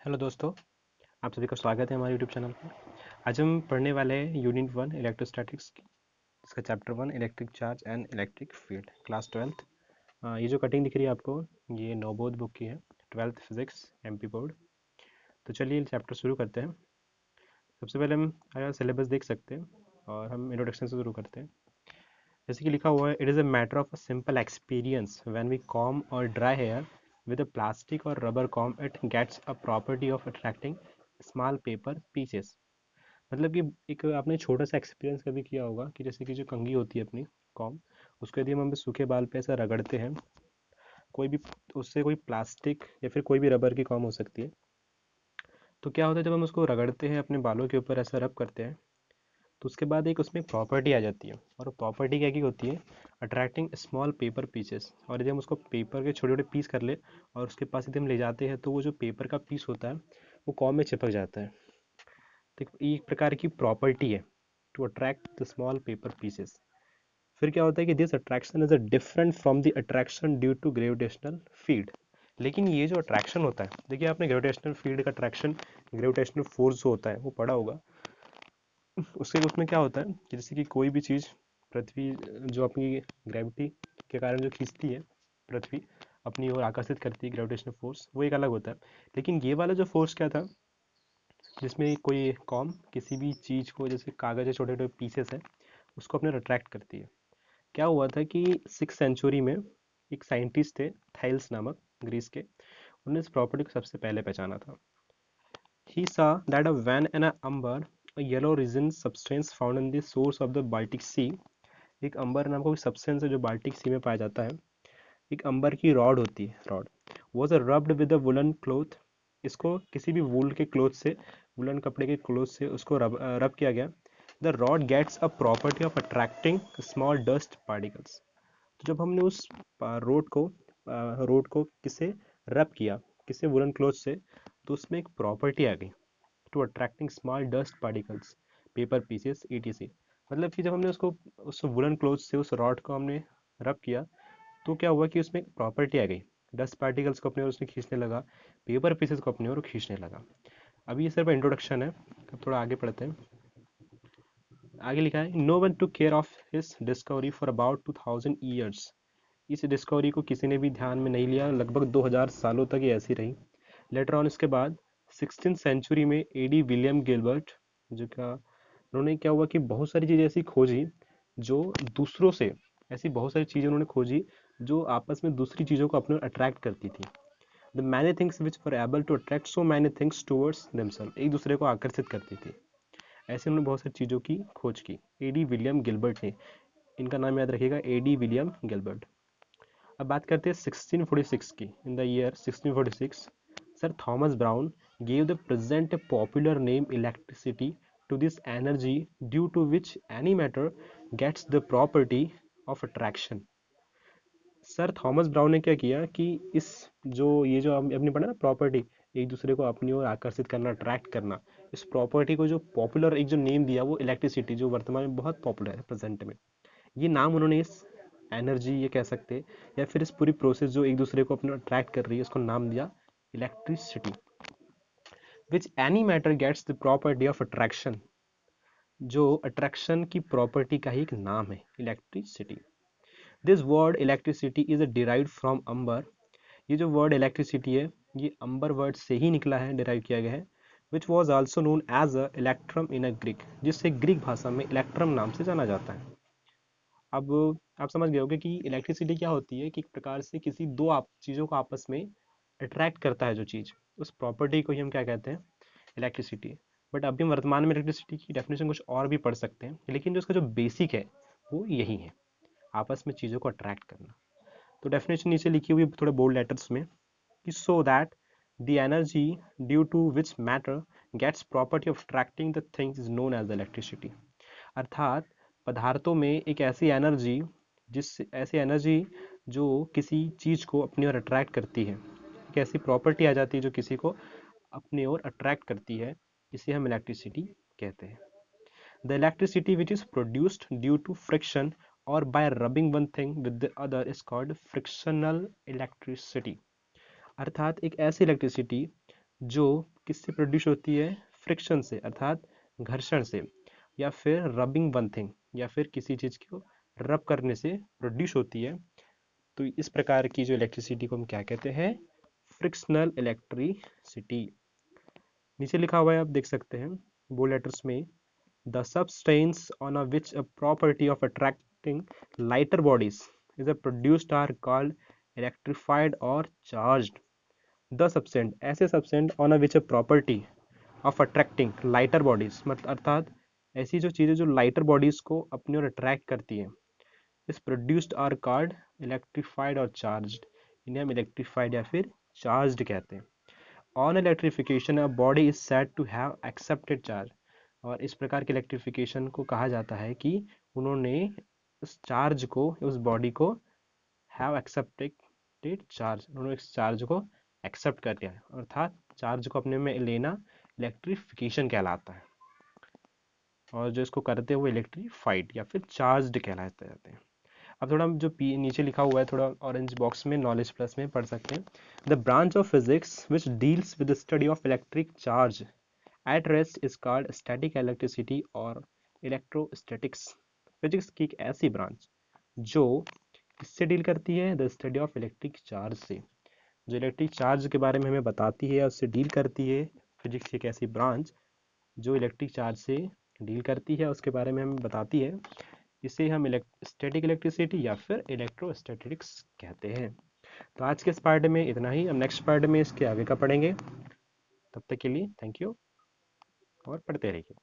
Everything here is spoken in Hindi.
हेलो दोस्तों, आप सभी का स्वागत है हमारे यूट्यूब चैनल पर। आज हम पढ़ने वाले हैं यूनिट 1 इलेक्ट्रोस्टैटिक्स की। इसका chapter 1 electric charge and electric field, class 12th। ये जो कटिंग दिख रही है आपको, ये नवबोध बुक की है, 12th फिजिक्स एमपी बोर्ड। तो चलिए चैप्टर शुरू करते हैं। सबसे पहले हम सिलेबस देख सकते हैं और हम इंट्रोडक्शन से शुरू करते हैं। जैसे कि लिखा हुआ है, it is a matter of a simple experience when we comb or dry hair with a plastic or rubber comb, it gets a property of attracting small paper pieces। मतलब कि एक आपने छोटा सा एक्सपीरियंस कभी किया होगा कि जैसे कि जो कंघी होती है अपनी कॉम, उसको यदि हम सूखे बाल पे ऐसा रगड़ते हैं, कोई भी उससे कोई प्लास्टिक या फिर कोई भी रबर की कॉम हो सकती है, तो क्या होता है जब हम उसको रगड़ते हैं अपने बालों के ऊपर ऐसा रब करते हैं, तो उसके बाद एक उसमें प्रॉपर्टी आ जाती है। और वो प्रॉपर्टी क्या की होती है? Attracting small paper pieces. और यदि हम उसको पेपर के छोटे छोटे पीस कर ले और उसके पास यदि हम ले जाते हैं, तो वो जो पेपर का पीस होता है वो कॉम में चिपक जाता है। तो ये एक प्रकार की प्रॉपर्टी है, to attract the small paper pieces. फिर क्या होता है कि this attraction is a different from the attraction due to gravitational field. लेकिन ये जो अट्रैक्शन होता है, देखिए आपने ग्रेविटेशनल फील्ड का अट्रैक्शन, ग्रेविटेशनल फोर्स जो होता है वो पढ़ा होगा। उसके उसमें क्या होता है कि जैसे कि कोई भी चीज़ पृथ्वी, जो अपनी ग्रेविटी के कारण जो खींचती है, पृथ्वी अपनी ओर आकर्षित करती है, ग्रेविटेशनल फोर्स, वो एक अलग होता है। लेकिन ये वाला जो फोर्स क्या था, जिसमें कोई कॉम किसी भी चीज़ को, जैसे कागज़ के छोटे छोटे पीसेस है, उसको अपने अट्रैक्ट करती है। क्या हुआ था कि 6th सेंचुरी में एक साइंटिस्ट थे, थाइल्स नामक, ग्रीस के, उन्होंने इस प्रॉपर्टी को सबसे पहले पहचाना था। He saw that when an umber, a yellow resin substance found in the source of the Baltic Sea, एक अंबर नाम का कोई सब्सटेंस है जो बाल्टिक सी में पाया जाता है, एक अंबर की रॉड होती है, rod was rubbed with a woollen cloth. इसको किसी भी वूल के क्लोथ से, वुलन कपड़े के क्लोथ से उसको रब किया गया। The rod gets a property of attracting small dust particles. तो जब हमने उस रोड को किसे रब किया, किसे वुलन क्लोथ से, तो उसमें एक प्रॉपर्टी आ गई, to attracting small dust particles, paper pieces etc। मतलब कि जब हमने उसको उस वुलन क्लोथ से उस रॉड को हमने रब किया, तो क्या हुआ कि उसमें एक प्रॉपर्टी आ गई, डस्ट पार्टिकल्स को अपनी ओर उसने खींचने लगा, पेपर पीसेस को अपनी ओर खींचने लगा। अभी ये सिर्फ इंट्रोडक्शन है, अब थोड़ा आगे पढ़ते हैं। आगे लिखा है, no one to care of his discovery for about 2000 years. इस डिस्कवरी को किसी ने भी ध्यान में नहीं लिया, लगभग 2000 सालों तक ये ऐसी रही। लेटर ऑन, इसके बाद 16th सेंचुरी में एडी विलियम गिलबर्ट, जो का उन्होंने क्या हुआ कि बहुत सारी चीज़ें ऐसी खोजी जो दूसरों से, ऐसी बहुत सारी चीज़ें उन्होंने खोजी जो आपस में दूसरी चीज़ों को अपने अट्रैक्ट करती थी। The many things which were able to attract so many things towards themselves, एक दूसरे को आकर्षित करती थी। ऐसे उन्होंने बहुत सारी चीज़ों की खोज की, एडी विलियम गिलबर्ट ने। इनका नाम याद रखिएगा, एडी विलियम गिलबर्ट। अब बात करते हैं 1646 की। In the year 1646, sir Thomas Browne gave the present popular name electricity to this energy due to which any matter gets the property of attraction. Sir Thomas Browne ने क्या किया कि इस, जो ये जो हमने पढ़ा ना प्रॉपर्टी, एक दूसरे को अपनी ओर आकर्षित करना, अट्रैक्ट करना, इस प्रॉपर्टी को जो पॉपुलर एक जो नेम दिया, वो इलेक्ट्रिसिटी, जो वर्तमान में बहुत पॉपुलर है प्रेजेंट में, ये नाम उन्होंने इस एनर्जी ये कह सकते हैं, या फिर इस पूरी प्रोसेस जो एक दूसरे को अपने अट्रैक्ट कर रही है, उसको नाम दिया electricity. Which any matter gets the property of attraction, जो अट्रैक्शन की प्रॉपर्टी का ही एक नाम है, electricity. This word electricity is derived from amber. ये जो वर्ड इलेक्ट्रिसिटी है, ये अंबर वर्ड से ही निकला है, डिराइव किया गया है। Which was also known as a electrum in a Greek, जिससे ग्रीक भाषा में इलेक्ट्रम नाम से जाना जाता है। अब आप समझ गए होंगे कि इलेक्ट्रिसिटी क्या होती है, कि एक प्रकार से किसी दो आप चीज़ों को आपस में अट्रैक्ट करता है जो चीज़, उस प्रॉपर्टी को ही हम क्या कहते हैं, इलेक्ट्रिसिटी। बट अभी हम वर्तमान में इलेक्ट्रिसिटी की डेफिनेशन कुछ और भी पढ़ सकते हैं, लेकिन जो उसका जो बेसिक है वो यही है, आपस में चीज़ों को अट्रैक्ट करना। तो डेफिनेशन नीचे लिखी हुई थोड़े बोल्ड लेटर्स में, कि so that the energy due to which matter gets property of attracting the things is known as electricity. अर्थात पदार्थों में एक ऐसी एनर्जी, जिस ऐसी एनर्जी जो किसी चीज़ को अपनी ओर अट्रैक्ट करती है, एक ऐसी प्रॉपर्टी आ जाती है जो किसी को अपनी ओर अट्रैक्ट करती है, इसे हम इलेक्ट्रिसिटी कहते हैं। The electricity which is produced due to friction or by rubbing one thing with the other is called frictional electricity. अर्थात एक ऐसी इलेक्ट्रिसिटी जो किससे प्रोड्यूस होती है? फ्रिक्शन से, अर्थात घर्षण से, या फिर रबिंग वन थिंग, या फिर किसी चीज़ को रब करने से प्रोड्यूस होती है। तो इस प्रकार की जो इलेक्ट्रिसिटी को हम क्या कहते हैं? Frictional electricity. नीचे लिखा हुआ है, आप देख सकते हैं बोल्ड लेटर्स में, the substance on a which a property of attracting lighter bodies is produced are called electrified or charged. The substance, ऐसे substance on a which a property of attracting lighter bodies, मतलब अर्थात ऐसी जो चीज़ें जो lighter bodies को अपनी ओर attract करती हैं, is produced are called electrified और charged. इन्हें हम electrified या फिर charged कहते हैं. On electrification, a body is said to have accepted charge. और इस प्रकार के इलेक्ट्रिफिकेशन को कहा जाता है कि उन्होंने उस चार्ज को, उस बॉडी को हैव एक्सेप्टेड चार्ज, उन्होंने इस चार्ज को एक्सेप्ट कर लिया, अर्थात चार्ज को अपने में लेना इलेक्ट्रिफिकेशन कहलाता है। और जो इसको करते हैं वो इलेक्ट्रीफाइड या फिर चार्ज्ड कहलाते रहते हैं। अब थोड़ा हम जो नीचे लिखा हुआ है थोड़ा ऑरेंज बॉक्स में नॉलेज प्लस में पढ़ सकते हैं। The branch of physics which deals with the study of electric charge at rest is called static electricity और इलेक्ट्रोस्टैटिक्स। फिजिक्स की एक ऐसी ब्रांच जो किससे डील करती है? The study of electric charge से, जो इलेक्ट्रिक चार्ज के बारे में हमें बताती है, उससे डील करती है। फिजिक्स की एक ऐसी ब्रांच जो इलेक्ट्रिक चार्ज से डील करती है, उसके बारे में हमें बताती है। इसे हम स्टैटिक इलेक्ट्रिसिटी या फिर इलेक्ट्रोस्टैटिक्स कहते हैं। तो आज के इस पार्ट में इतना ही, हम नेक्स्ट पार्ट में इसके आगे का पढ़ेंगे। तब तक के लिए थैंक यू और पढ़ते रहिए।